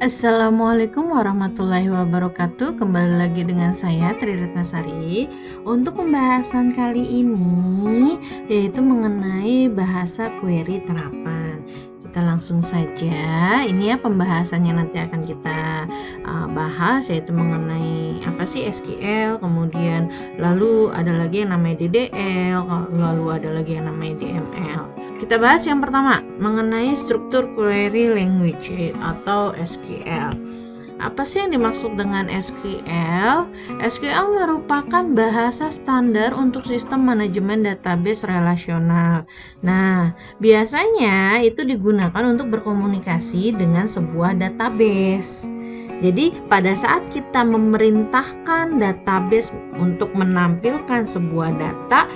Assalamualaikum warahmatullahi wabarakatuh. Kembali lagi dengan saya Tri Retnasari. Untuk pembahasan kali ini yaitu mengenai bahasa query terapan. Kita langsung saja. Ini ya pembahasannya nanti akan kita bahas, yaitu mengenai apa sih SQL, kemudian lalu ada lagi yang namanya DDL, lalu ada lagi yang namanya DML. Kita bahas yang pertama mengenai struktur query language atau SQL. Apa sih yang dimaksud dengan SQL? SQL merupakan bahasa standar untuk sistem manajemen database relasional. Nah, biasanya itu digunakan untuk berkomunikasi dengan sebuah database. Jadi, pada saat kita memerintahkan database untuk menampilkan sebuah data,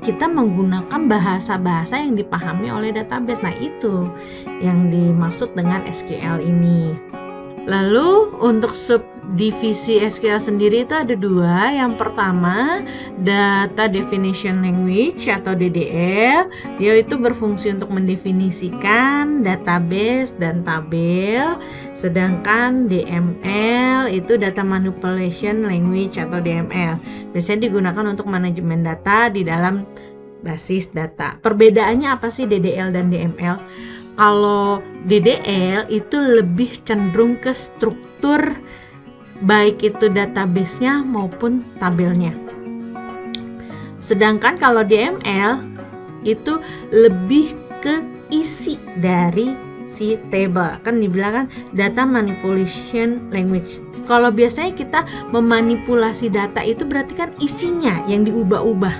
kita menggunakan bahasa-bahasa yang dipahami oleh database. Nah, itu yang dimaksud dengan SQL ini. Lalu untuk subdivisi SQL sendiri itu ada dua. Yang pertama, Data Definition Language atau DDL. Dia itu berfungsi untuk mendefinisikan database dan tabel. Sedangkan DML itu Data Manipulation Language atau DML. Biasanya digunakan untuk manajemen data di dalam basis data. Perbedaannya apa sih DDL dan DML? Kalau DDL itu lebih cenderung ke struktur, baik itu database-nya maupun tabelnya. Sedangkan kalau DML itu lebih ke isi dari si table. Kan dibilang kan Data Manipulation Language. Kalau biasanya kita memanipulasi data itu berarti kan isinya yang diubah-ubah.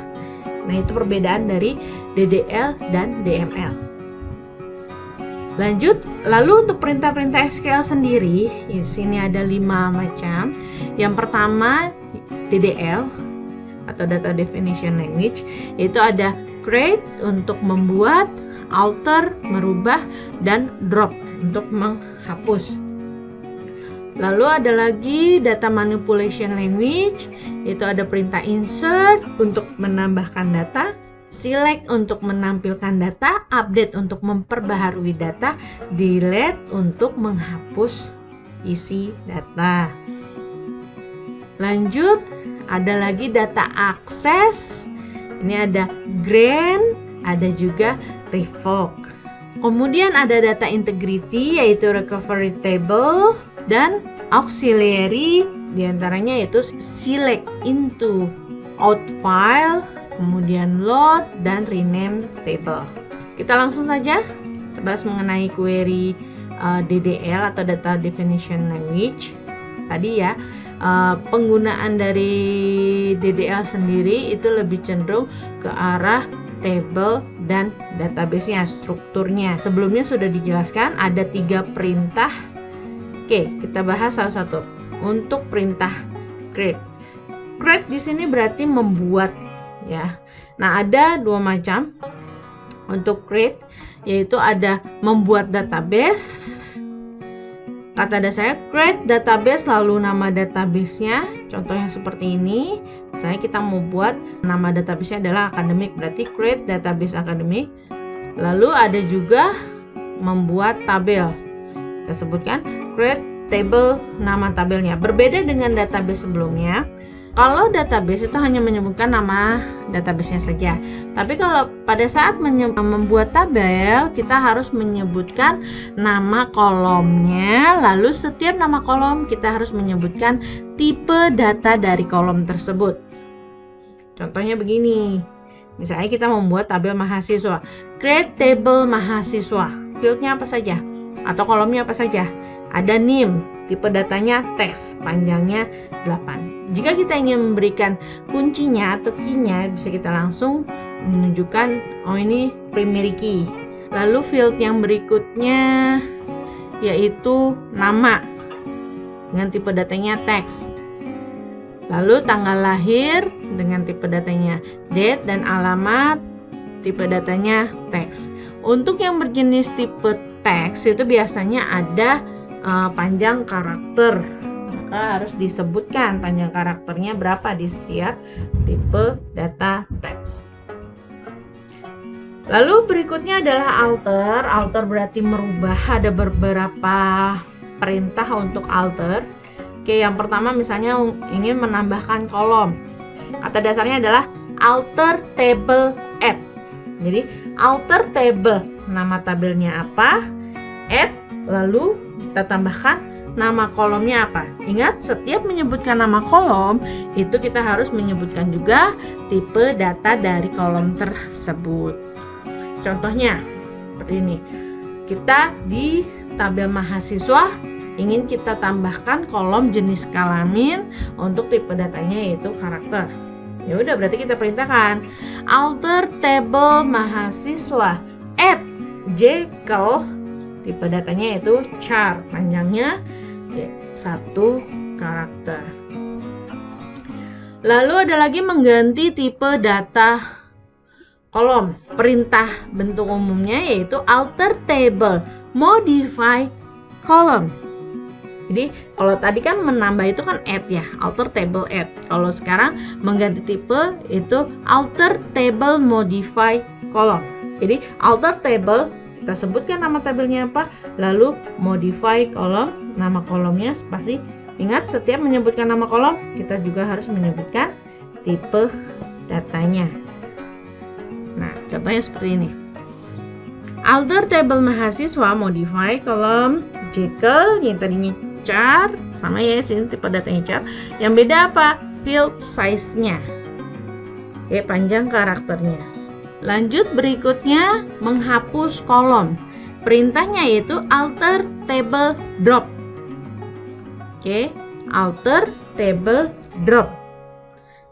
Nah, itu perbedaan dari DDL dan DML. Lanjut, lalu untuk perintah-perintah SQL sendiri, di sini ada 5 macam. Yang pertama DDL atau Data Definition Language, yaitu ada create untuk membuat, alter merubah, dan drop untuk menghapus. Lalu ada lagi Data Manipulation Language, yaitu ada perintah insert untuk menambahkan data, select untuk menampilkan data, update untuk memperbaharui data, delete untuk menghapus isi data. Lanjut, ada lagi data access. Ini ada grant, ada juga revoke. Kemudian ada data integrity, yaitu recovery table, dan auxiliary, diantaranya yaitu select into, out file, kemudian load, dan rename table. Kita langsung saja bahas mengenai query DDL atau Data Definition Language. Tadi ya, penggunaan dari DDL sendiri itu lebih cenderung ke arah table dan database-nya, strukturnya. Sebelumnya sudah dijelaskan ada 3 perintah. Oke, kita bahas satu-satu. Untuk perintah create. Create di sini berarti membuat ya. Nah, ada 2 macam untuk create, yaitu ada membuat database. Kata dasarnya create database lalu nama database-nya. Contohnya seperti ini. Misalnya kita mau buat nama database-nya adalah academic, berarti create database academic. Lalu ada juga membuat tabel. Kita sebutkan create table, nama tabelnya. Berbeda dengan database sebelumnya. Kalau database itu hanya menyebutkan nama database-nya saja. Tapi kalau pada saat membuat tabel, kita harus menyebutkan nama kolomnya. Lalu setiap nama kolom kita harus menyebutkan tipe data dari kolom tersebut. Contohnya begini. Misalnya kita membuat tabel mahasiswa. Create table mahasiswa. Fieldnya apa saja? Atau kolomnya apa saja? Ada name, tipe datanya teks, panjangnya 8. Jika kita ingin memberikan kuncinya atau key-nya, bisa kita langsung menunjukkan, oh ini primary key. Lalu field yang berikutnya yaitu nama dengan tipe datanya teks. Lalu tanggal lahir dengan tipe datanya date, dan alamat tipe datanya teks. Untuk yang berjenis tipe teks itu biasanya ada panjang karakter, maka harus disebutkan panjang karakternya berapa di setiap tipe data teks. Lalu berikutnya adalah alter. Alter berarti merubah. Ada beberapa perintah untuk alter. Oke, yang pertama misalnya ingin menambahkan kolom. Kata dasarnya adalah alter table add. Jadi alter table, nama tabelnya apa, add, lalu kita tambahkan nama kolomnya apa. Ingat, setiap menyebutkan nama kolom itu kita harus menyebutkan juga tipe data dari kolom tersebut. Contohnya seperti ini. Kita di tabel mahasiswa ingin kita tambahkan kolom jenis kelamin untuk tipe datanya yaitu karakter. Ya udah, berarti kita perintahkan alter table mahasiswa add Jekyll, tipe datanya yaitu char, panjangnya 1 karakter. Lalu ada lagi mengganti tipe data kolom. Perintah bentuk umumnya yaitu alter table modify column. Jadi kalau tadi kan menambah itu kan add ya, alter table add. Kalau sekarang mengganti tipe itu alter table modify column. Jadi alter table, kita sebutkan nama tabelnya apa, lalu modify column, nama kolomnya pasti. Ingat, setiap menyebutkan nama kolom kita juga harus menyebutkan tipe datanya. Nah, contohnya seperti ini. Alter table mahasiswa modify column Jekyll, yang tadinya char, sama ya, sini tipe datanya char. Yang beda apa? Field size-nya. Oke, panjang karakternya. Lanjut, berikutnya menghapus kolom. Perintahnya yaitu alter table drop. Oke, alter table drop.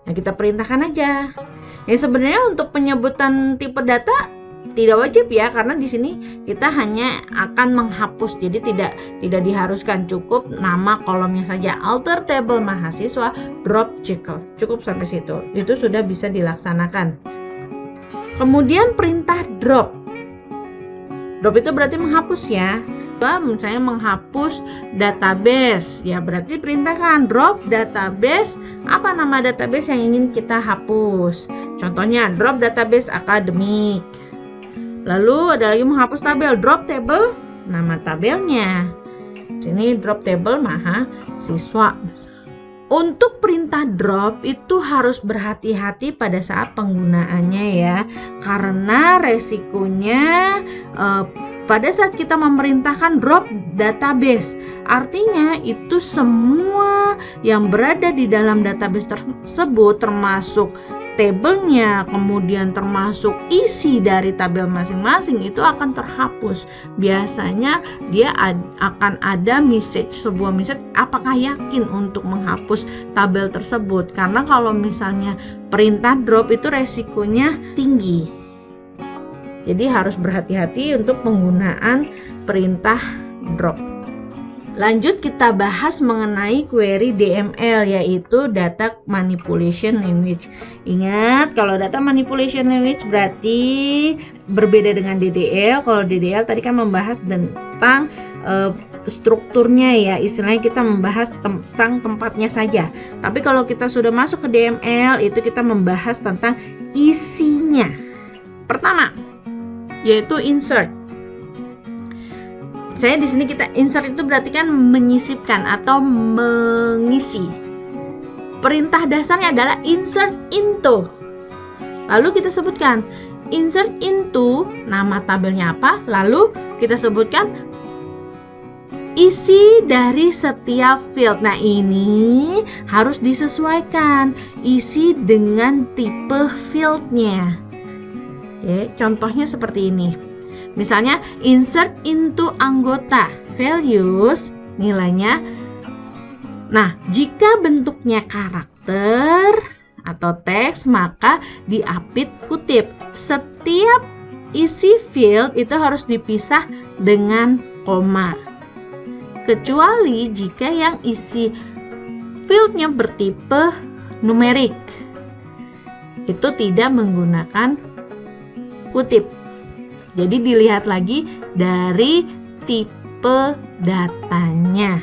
Nah, kita perintahkan aja. Ya, sebenarnya untuk penyebutan tipe data tidak wajib ya, karena di sini kita hanya akan menghapus, jadi tidak diharuskan, cukup nama kolomnya saja, alter table mahasiswa drop Jekyll, cukup sampai situ, itu sudah bisa dilaksanakan. Kemudian perintah drop itu berarti menghapus ya. Misalnya menghapus database, ya berarti perintahkan drop database. Apa nama database yang ingin kita hapus? Contohnya drop database akademik. Lalu ada lagi menghapus tabel, drop table, nama tabelnya. Sini drop table mahasiswa. Untuk perintah drop itu harus berhati-hati pada saat penggunaannya ya, karena resikonya pada saat kita memerintahkan drop database, artinya itu semua yang berada di dalam database tersebut termasuk tabelnya, kemudian termasuk isi dari tabel masing-masing itu akan terhapus. Biasanya dia akan ada sebuah message, apakah yakin untuk menghapus tabel tersebut, karena kalau misalnya perintah drop itu resikonya tinggi. Jadi harus berhati-hati untuk penggunaan perintah drop. Lanjut, kita bahas mengenai query DML, yaitu data manipulation language. Ingat, kalau data manipulation language berarti berbeda dengan DDL. Kalau DDL tadi kan membahas tentang strukturnya ya, istilahnya kita membahas tentang tempatnya saja. Tapi kalau kita sudah masuk ke DML, itu kita membahas tentang isinya. Pertama, yaitu insert. Saya di sini kita insert itu berarti kan menyisipkan atau mengisi. Perintah dasarnya adalah insert into. Lalu kita sebutkan insert into, nama tabelnya apa, lalu kita sebutkan isi dari setiap field. Nah, ini harus disesuaikan isi dengan tipe fieldnya. Oke, contohnya seperti ini. Misalnya insert into anggota, values, nilainya. Nah, jika bentuknya karakter atau teks, maka diapit kutip. Setiap isi field itu harus dipisah dengan koma. Kecuali jika yang isi fieldnya bertipe numerik, itu tidak menggunakan kutip. Jadi dilihat lagi dari tipe datanya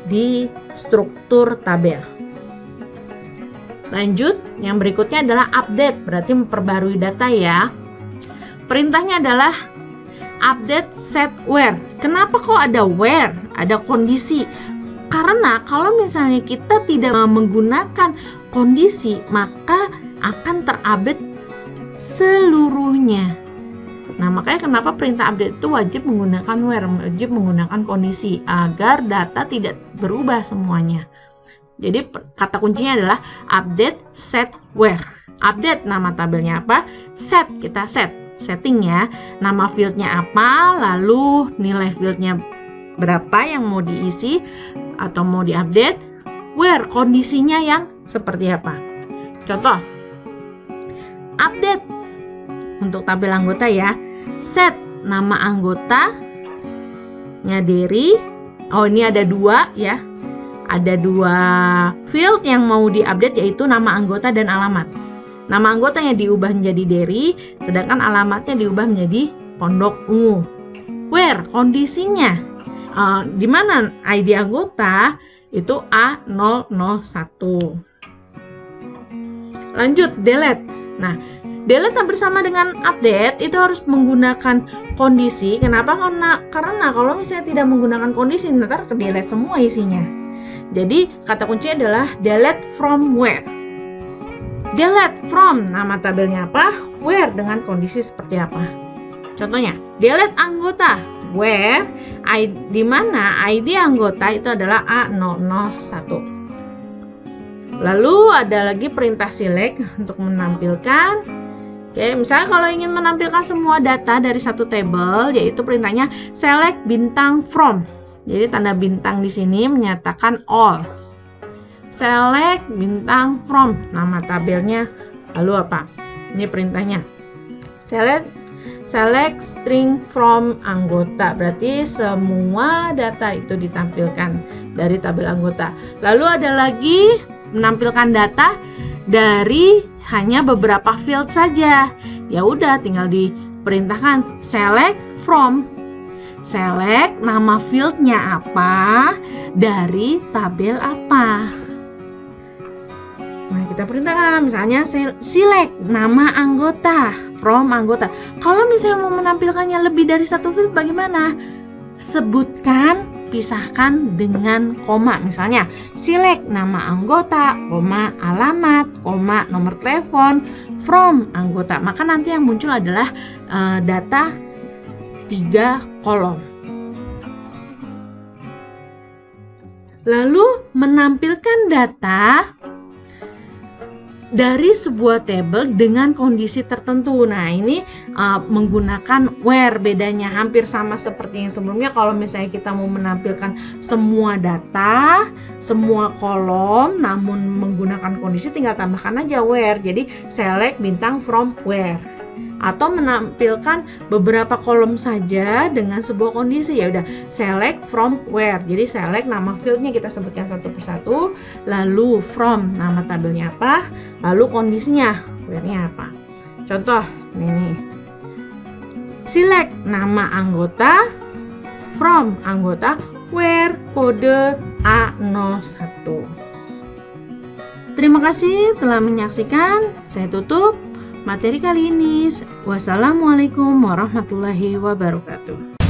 di struktur tabel. Lanjut, yang berikutnya adalah update, berarti memperbarui data ya. Perintahnya adalah update set where. Kenapa kok ada where? Ada kondisi. Karena kalau misalnya kita tidak menggunakan kondisi, maka akan terupdate seluruhnya. Nah, makanya kenapa perintah update itu wajib menggunakan where, wajib menggunakan kondisi agar data tidak berubah semuanya. Jadi kata kuncinya adalah update set where. Update nama tabelnya apa? Set, kita setting ya. Nama fieldnya apa, lalu nilai fieldnya berapa yang mau diisi atau mau diupdate. Where, kondisinya yang seperti apa. Contoh, update untuk tabel anggota ya. Set, nama anggotanya Dery. Oh, ini ada dua ya. Ada dua field yang mau diupdate, yaitu nama anggota dan alamat. Nama anggotanya diubah menjadi Dery, sedangkan alamatnya diubah menjadi Pondok Ungu. Where, kondisinya. Di mana ID anggota itu A001. Lanjut, delete. Nah, delete hampir sama dengan update, itu harus menggunakan kondisi. Kenapa? Karena kalau misalnya tidak menggunakan kondisi, ntar ke delete semua isinya. Jadi kata kuncinya adalah delete from where. Delete from, nama tabelnya apa? Where, dengan kondisi seperti apa? Contohnya, delete anggota. Where, di mana ID anggota itu adalah A001. Lalu ada lagi perintah select untuk menampilkan. Oke, misalnya kalau ingin menampilkan semua data dari satu tabel, yaitu perintahnya select bintang from. Jadi tanda bintang di sini menyatakan all. Select bintang from, nama tabelnya. Lalu apa? Ini perintahnya. Select string from anggota. Berarti semua data itu ditampilkan dari tabel anggota. Lalu ada lagi menampilkan data dari hanya beberapa field saja. Ya udah, tinggal diperintahkan select from. Select nama fieldnya apa dari tabel apa. Nah, kita perintahkan misalnya select nama anggota from anggota. Kalau misalnya mau menampilkannya lebih dari satu field, bagaimana? Sebutkan, pisahkan dengan koma. Misalnya select nama anggota, koma alamat, koma nomor telepon from anggota. Maka nanti yang muncul adalah data 3 kolom. Lalu menampilkan data dari sebuah tabel dengan kondisi tertentu. Nah, ini menggunakan where, bedanya hampir sama seperti yang sebelumnya. Kalau misalnya kita mau menampilkan semua data, semua kolom, namun menggunakan kondisi, tinggal tambahkan aja where. Jadi select bintang from where. Atau menampilkan beberapa kolom saja dengan sebuah kondisi, ya udah select from where. Jadi select nama fieldnya kita sebutkan satu persatu, lalu from nama tabelnya apa, lalu kondisinya where-nya apa. Contoh ini, select nama anggota from anggota where kode A01. Terima kasih telah menyaksikan. Saya tutup materi kali ini. Wassalamualaikum warahmatullahi wabarakatuh.